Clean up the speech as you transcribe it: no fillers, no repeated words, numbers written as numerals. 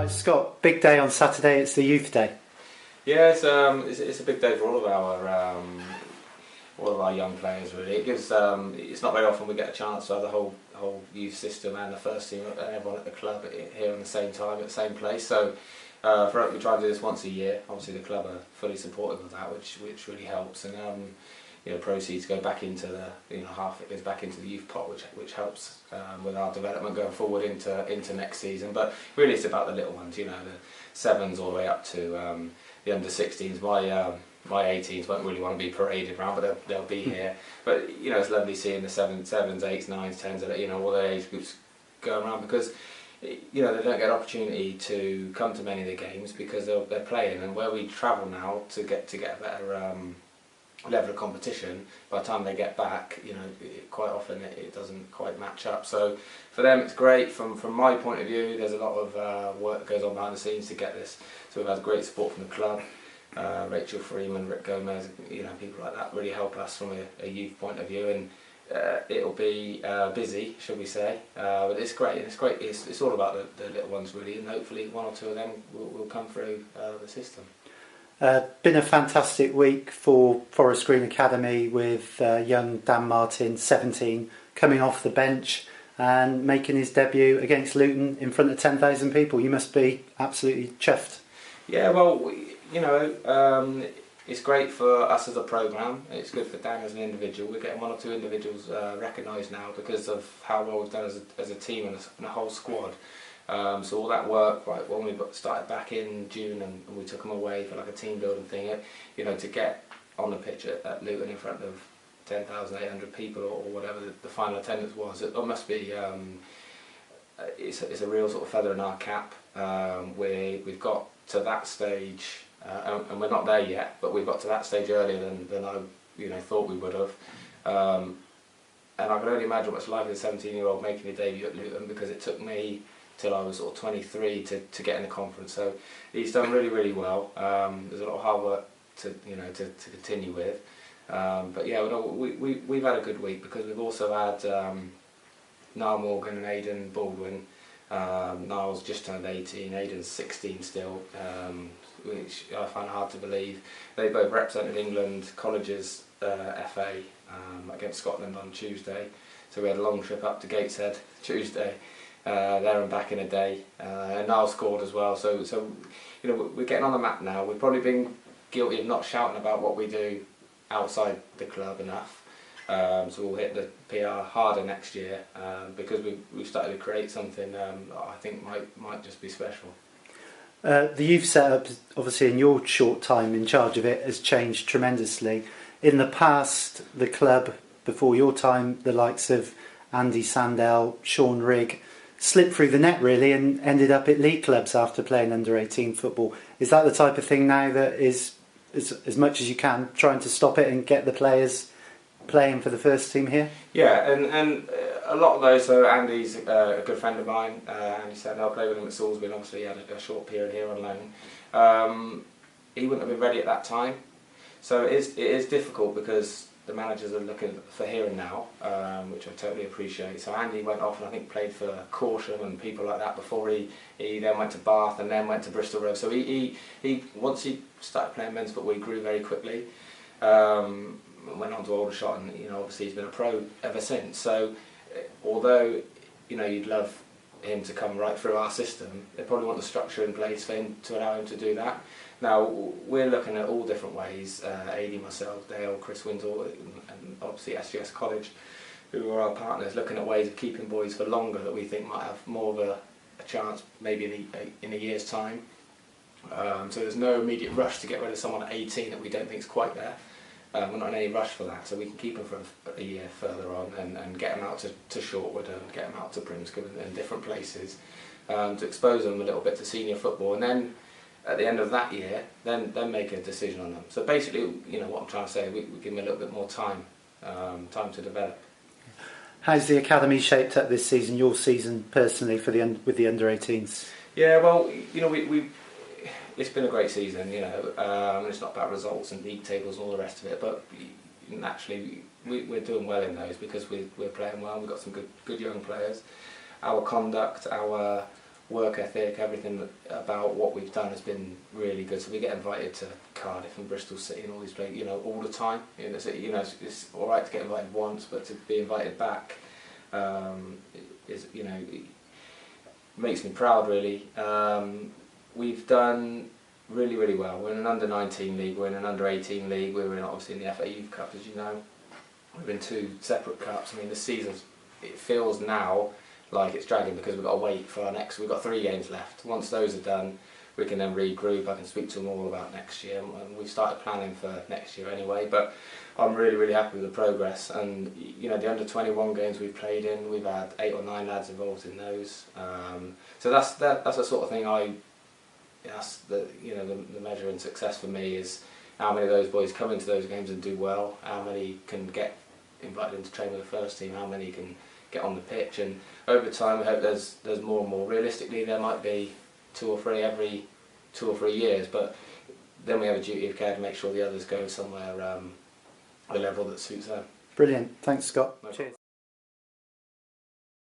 Right, Scott, big day on Saturday, it's the Youth Day. Yeah, it's a big day for all of our young players. Really, it gives. It's not very often we get a chance to have the whole youth system and the first team and everyone at the club here at the same time at the same place. So we try to do this once a year. Obviously, the club are fully supportive of that, which really helps. And proceeds go back into half it goes back into the youth pot, which helps with our development going forward into next season. But really, it's about the little ones. The sevens all the way up to the under 16s. My 18s won't really want to be paraded around, but they'll be here. But it's lovely seeing the sevens, 8s, 9s, 10s, all the age groups go around, because they don't get an opportunity to come to many of the games because they're playing. And where we travel now to get a better level of competition, by the time they get back, quite often it doesn't quite match up. So for them it's great. From my point of view, there's a lot of work that goes on behind the scenes to get this. So we've had great support from the club. Rachel Freeman, Rick Gomez, people like that really help us from a youth point of view, and it'll be busy, shall we say, but it's great. It's all about the little ones really, and hopefully one or two of them will come through the system. Been a fantastic week for Forest Green Academy, with young Dan Martin, 17, coming off the bench and making his debut against Luton in front of 10,000 people. You must be absolutely chuffed. Yeah, well, it's great for us as a programme. It's good for Dan as an individual. We're getting one or two individuals recognised now because of how well we've done as a team and a whole squad. So all that work, right, when we started back in June and we took them away for like a team building thing, to get on the pitch at Luton in front of 10,800 people or whatever the final attendance was, it must be. It's a real sort of feather in our cap. We've got to that stage, and we're not there yet, but we've got to that stage earlier than I thought we would have. And I can only imagine what it's like as a 17-year-old making a debut at Luton, because it took me till I was sort of 23 to get in the conference. So he's done really, really well. There's a lot of hard work to continue with. But yeah, we've had a good week, because we've also had Niall Morgan and Aidan Baldwin. Niall's just turned 18, Aidan's 16 still, which I find hard to believe. They both represented England Colleges FA against Scotland on Tuesday. So we had a long trip up to Gateshead Tuesday, there and back in a day. And Niall scored as well. So we're getting on the map now. We've probably been guilty of not shouting about what we do outside the club enough. So we'll hit the PR harder next year, because we've started to create something that I think might just be special. The youth setup, obviously in your short time in charge of it, has changed tremendously. In the past, the club, before your time, the likes of Andy Sandell, Sean Rigg, slipped through the net really and ended up at league clubs after playing under 18 football. Is that the type of thing now that is, as much as you can, trying to stop it and get the players playing for the first team here? Yeah, and a lot of those. So Andy's a good friend of mine. Andy Sandell, played with him at Salisbury, and obviously he had a short period here on loan. He wouldn't have been ready at that time. So it is difficult, because the managers are looking for here and now, which I totally appreciate. So Andy went off and I think played for Corsham and people like that before he then went to Bath and then went to Bristol Rovers. So he once he started playing men's football, he grew very quickly. Went on to Aldershot, and obviously he's been a pro ever since. So although you'd love him to come right through our system, they probably want the structure in place for him to allow him to do that. Now we're looking at all different ways. AD, myself, Dale, Chris Windle, and obviously SGS College, who are our partners, looking at ways of keeping boys for longer that we think might have more of a chance maybe in a year's time. So there's no immediate rush to get rid of someone at 18 that we don't think is quite there. We're not in any rush for that, so we can keep them for a year further on and get them out to Shortwood and get them out to Brimscombe and different places, to expose them a little bit to senior football, and then at the end of that year, then make a decision on them. So basically, what I'm trying to say, we give them a little bit more time to develop. How's the academy shaped up this season? Your season personally with the under 18s? Yeah, well, it's been a great season, it's not about results and league tables and all the rest of it, but naturally we're doing well in those because we're playing well. We've got some good young players. Our conduct, our work ethic, everything about what we've done has been really good. So we get invited to Cardiff and Bristol City and all these places, you know, all the time. It's all right to get invited once, but to be invited back is, you know, it makes me proud really. We've done really, really well. We're in an under-19 league, we're in an under-18 league, we were in, obviously in the FA Youth Cup, as you know. We're in 2 separate cups. I mean, this season, it feels now like it's dragging because we've got to wait for our next. We've got 3 games left. Once those are done, we can then regroup. I can speak to them all about next year, and we've started planning for next year anyway. But I'm really, really happy with the progress. And you know, the under-21 games we've played in, we've had 8 or 9 lads involved in those. So that's the sort of thing that's the, you know, the measure in success for me is how many of those boys come into those games and do well, how many can get invited into train with the first team, how many can get on the pitch, and over time I hope there's more and more. Realistically there might be 2 or 3 every 2 or 3 years, but then we have a duty of care to make sure the others go somewhere a level that suits them. Brilliant, thanks Scott. No Cheers.